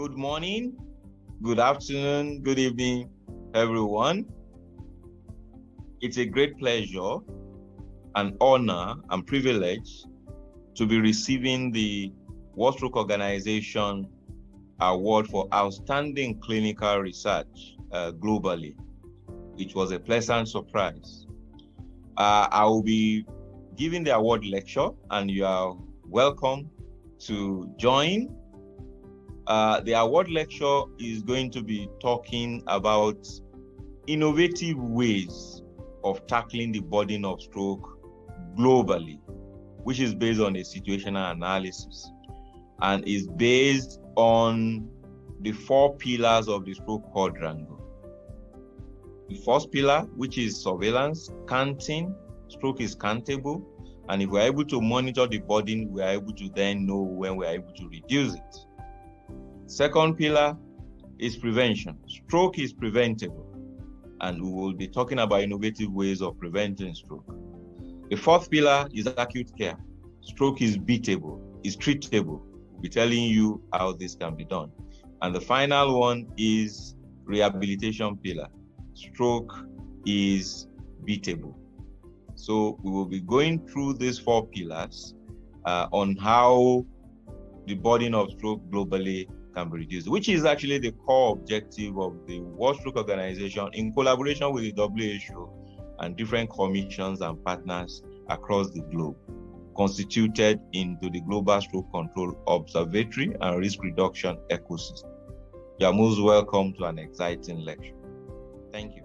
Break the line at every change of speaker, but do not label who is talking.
Good morning, good afternoon, good evening, everyone. It's a great pleasure, an honor and privilege to be receiving the World Stroke Organization Award for Outstanding Clinical Research globally, which was a pleasant surprise. I will be giving the award lecture, and you are welcome to join. The award lecture is going to be talking about innovative ways of tackling the burden of stroke globally, which is based on a situational analysis and is based on the 4 pillars of the stroke quadrangle. The first pillar, which is surveillance, counting. Stroke is countable, and if we're able to monitor the burden, we are able to then know when we are able to reduce it. Second pillar is prevention. Stroke is preventable, and we will be talking about innovative ways of preventing stroke. The fourth pillar is acute care. Stroke is beatable, is treatable. We'll be telling you how this can be done. And the final one is rehabilitation pillar. Stroke is beatable. So we will be going through these 4 pillars on how the burden of stroke globally can be reduced, which is actually the core objective of the World Stroke Organization in collaboration with the WHO and different commissions and partners across the globe, constituted into the Global Stroke Control Observatory and Risk Reduction Ecosystem. You are most welcome to an exciting lecture. Thank you.